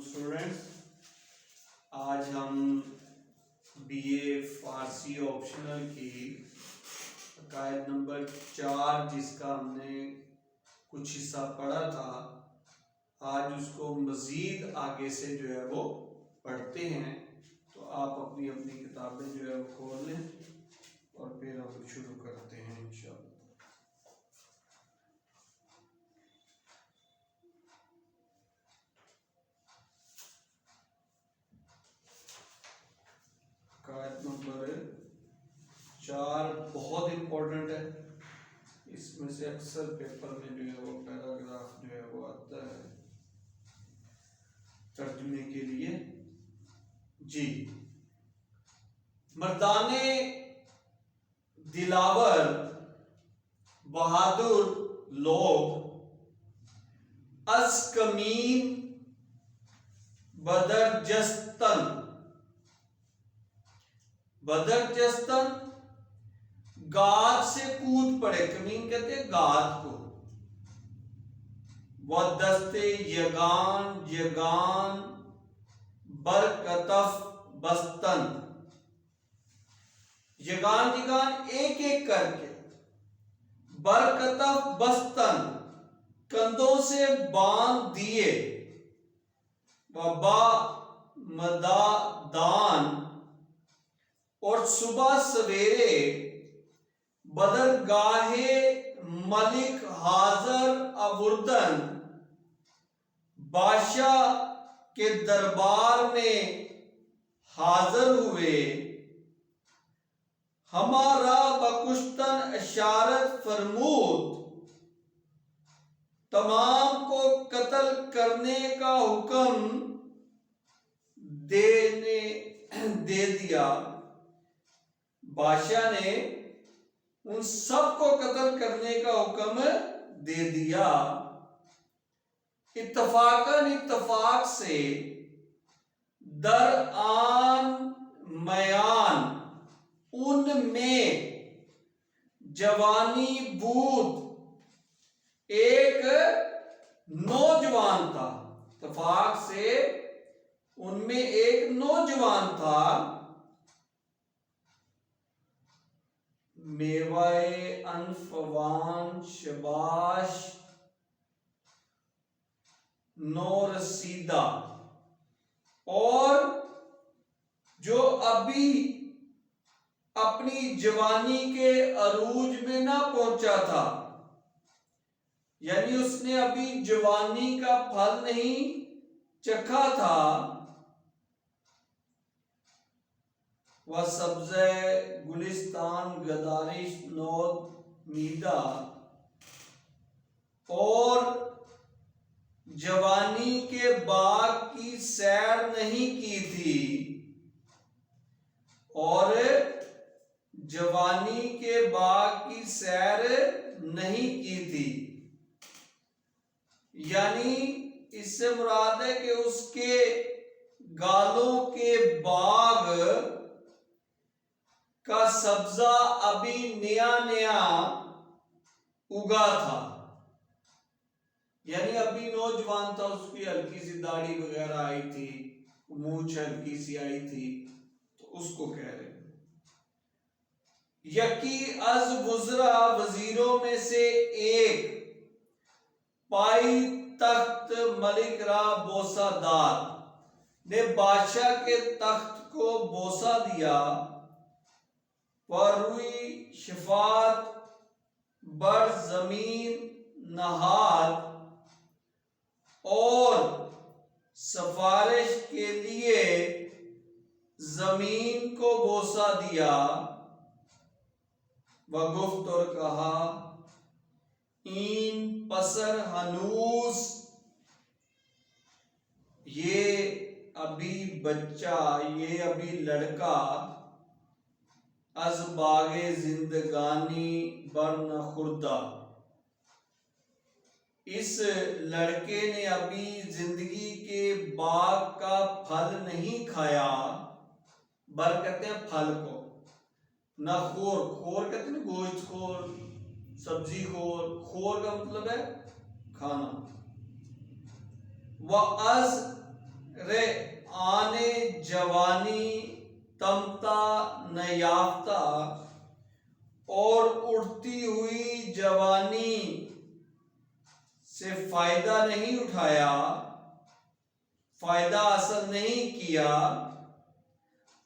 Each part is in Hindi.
स्टूडेंट्स, आज हम बीए फारसी ऑप्शनल की अकायद नंबर 4 जिसका हमने कुछ हिस्सा पढ़ा था, आज उसको मज़ीद आगे से जो है वो पढ़ते हैं। तो आप अपनी अपनी किताबें जो है वो खोल लें और फिर हम शुरू करते हैं इंशाअल्लाह। अकायद नंबर 4 बहुत इम्पोर्टेंट है। इसमें से अक्सर पेपर में जो है वो पैराग्राफ जो है वो आता है तर्जुमे के लिए। जी, मर्दाने दिलावर बहादुर लोग अज कमीन बदरजस्तन, बदरजस्तन गाद से कूद पड़े। कमीन कहते हैं गाद को। वह दस्ते यगान यगान बरकतफ बस्तन, यगान यगान एक एक करके, बरकतफ बस्तन कंधों से बांध दिए, वबा मदा दान और सुबह सवेरे बदरगाहे मलिक हाजर अवुर्दन, बादशाह के दरबार में हाजिर हुए। हमारा बकुश्तन इशारत फरमूद, तमाम को कत्ल करने का हुक्म दे दिया। बादशाह ने उन सबको कत्ल करने का हुक्म दे दिया। इत्तफाकन इत्तफाक से दरआन मयान उनमें जवानी बूत एक नौजवान था। इत्तफाक से उनमें एक नौजवान था। मेवाए अनफवान शबाश नौरसीदा, और जो अभी अपनी जवानी के अरूज में ना पहुंचा था, यानी उसने अभी जवानी का फल नहीं चखा था। वह सब्ज़े गुलिस्तान गदारिश नौद मीदा, और जवानी के बाग की सैर नहीं की थी, और जवानी के बाग की सैर नहीं की थी। यानी इससे मुराद है कि उसके गालों के बाग का सब्जा अभी नया नया उगा था, यानी अभी नौजवान था, उसकी हल्की सी दाढ़ी वगैरह आई थी, मूंछ हल्की सी आई थी, तो उसको कह रहे हैं। यकी अज वुजरा वजीरों में से एक पाई तख्त मलिक रा बोसादार ने बादशाह के तख्त को बोसा दिया। वरुई शिफात बर जमीन नहाद, और सफारिश के लिए जमीन को बोसा दिया। वगुफ्त और कहा, इन पसर हनूस, ये अभी बच्चा, ये अभी लड़का, अज बागे जिंदगानी बरन खुर्दा, इस लड़के ने अभी जिंदगी के बाग का फल नहीं खाया। बर कहते हैं फल को, ना खोर, खोर कहते हैं गोश्त खोर, सब्जी खोर, खोर का मतलब है खाना। वह अज रे आने जवानी तमता न याफ्ता, और उड़ती हुई जवानी से फायदा नहीं उठाया, फायदा हासिल नहीं किया।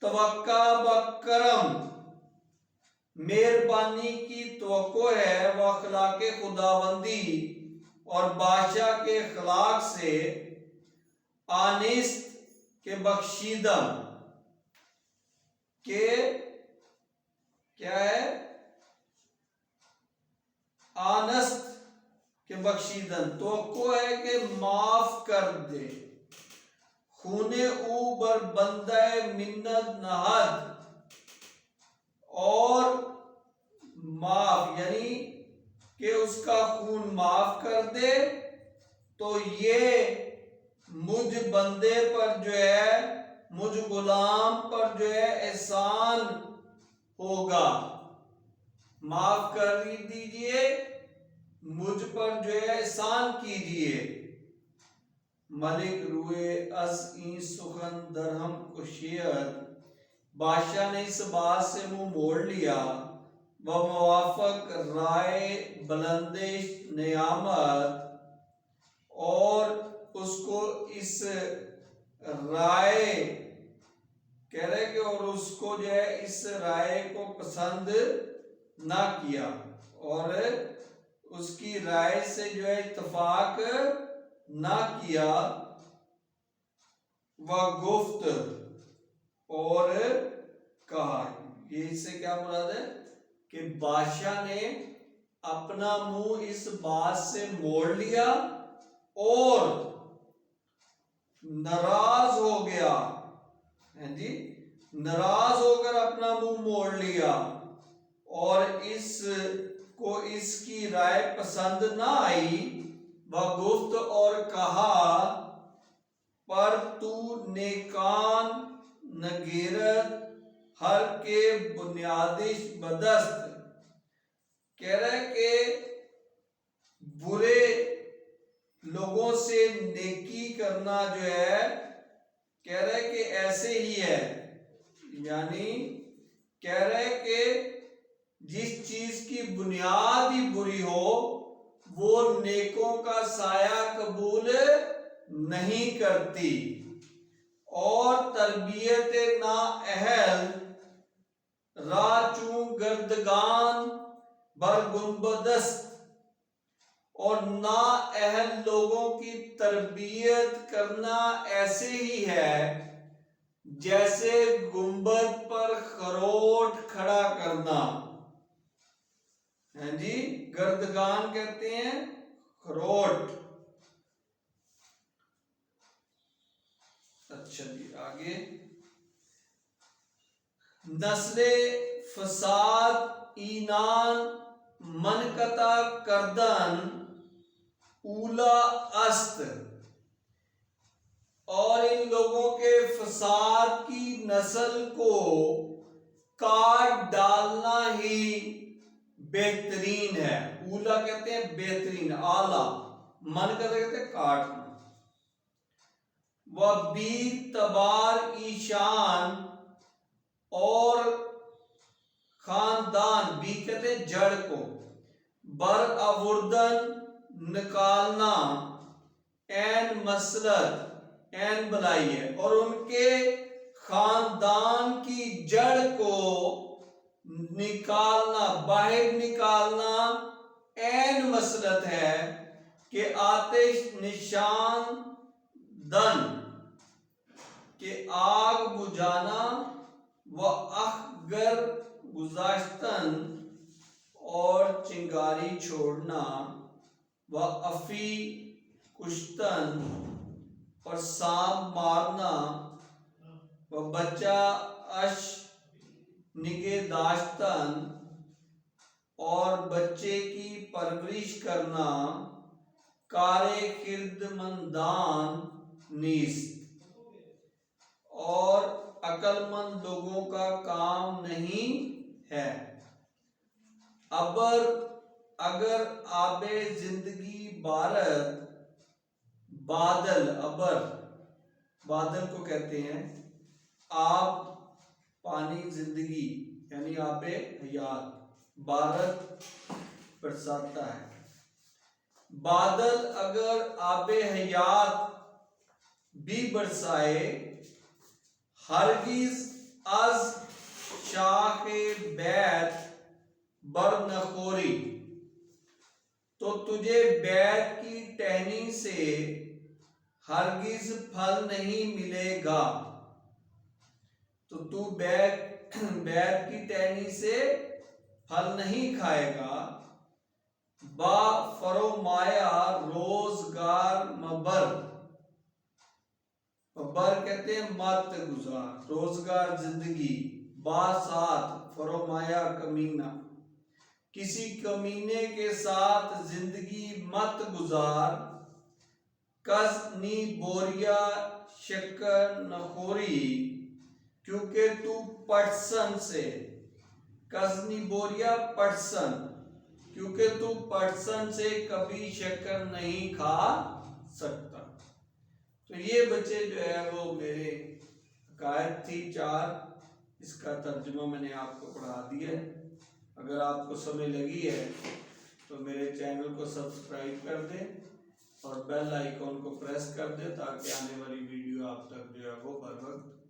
तवक्का व करम, मेहरबानी की तवक्को है व अखलाके खुदाबंदी और बादशाह के अखलाक से आनिस्त के बख्शीदम के क्या है, आनस्त के बख्शीदन, तवक्को है कि माफ कर दे। खूने ऊबर बंदे मिन्नत नहद, और माफ यानी कि उसका खून माफ कर दे, तो ये मुझ बंदे पर जो है, मुझ गुलाम पर जो है एहसान होगा। माफ कर दीजिए, मुझ पर जो है एहसान कीजिए। मलिक रुए अस ई सुखन दरहम कुशियत, बादशाह ने इस बात से मुंह मोड़ लिया। वह मुवाफक राय बुलंदिश नियामत, और उसको इस राय कह रहे कि और उसको जो है इस राय को पसंद ना किया, और उसकी राय से जो है इत्तेफाक ना किया। वह गुफ्त, और कहा, ये इससे क्या मुराद है कि बादशाह ने अपना मुंह इस बात से मोड़ लिया और नाराज हो गया, है जी, नाराज होकर अपना मुंह मोड़ लिया, और इसको इसकी राय पसंद ना आई। वह गुफ्त और कहा, पर तू नेकान नगीरत हर के बुनियादिश बदस्त, कह रहे कि बुरे लोगों से नेकी करना जो है, कह रहे कि ऐसे ही है, यानी कह रहे कि जिस चीज की बुनियाद ही बुरी हो वो नेकों का साया कबूल नहीं करती। और तरबियत ना अहल राचू गर्दगान बरगुंबदस्त, और ना अहल लोगों की तरबियत करना ऐसे ही है जैसे गुंबद पर खरोट खड़ा करना, है जी, गर्दगान कहते हैं खरोट। अच्छा जी, आगे नस्ले फसाद ईनान मनकता करदन उला अस्त, और इन लोगों के फसाद की नस्ल को काट डालना ही बेहतरीन है। उला कहते हैं बेहतरीन, आला, मन कहते हैं काटना। वह बीर तबार ईशान, और खानदान, बी कहते हैं जड़ को, बर अवुर्दन निकालना, एन मसलत, एन बलाई है, और उनके खानदान की जड़ को निकालना, बाहर निकालना एन मसलत है कि आतिश निशान दन के आग बुझाना, व अखगर गुजाश्तन, और चिंगारी छोड़ना, व अफी कुश्तन, और सांप मारना, व बच्चा अश निगहदाश्तन, और बच्चे की परवरिश करना, कारे खिर्दमंदान नीस, और अक्लमंद लोगों का काम नहीं है। अगर आबे जिंदगी बारत बादल अबर, बादल को कहते हैं आब पानी जिंदगी यानी आबे हयात, बारिश बरसाता है। बादल अगर आबे हयात भी बरसाए, हरगिज अज शाखे बैत बरनखोरी, तो तुझे बैत की टहनी से हरगिज फल नहीं मिलेगा। तो तू बैत की टहनी से फल नहीं खाएगा। बा फरोमाया रोजगार मबर, मबर कहते हैं मत गुजार, रोजगार जिंदगी। बासात फरोमाया कमीना, किसी कमीने के साथ जिंदगी मत गुजार। कज़नी बोरिया शक्कर नखोरी, क्योंकि तू पटसन से, कज़नी बोरिया पटसन, क्योंकि तू पटसन से कभी शक्कर नहीं खा सकता। तो ये बच्चे जो है वो मेरे हकायत थी 4, इसका तर्जुमा मैंने आपको पढ़ा दिया है। अगर आपको समझ लगी है तो मेरे चैनल को सब्सक्राइब कर दें और बेल आइकॉन को प्रेस कर दें ताकि आने वाली वीडियो आप तक जो है वो बर वक्त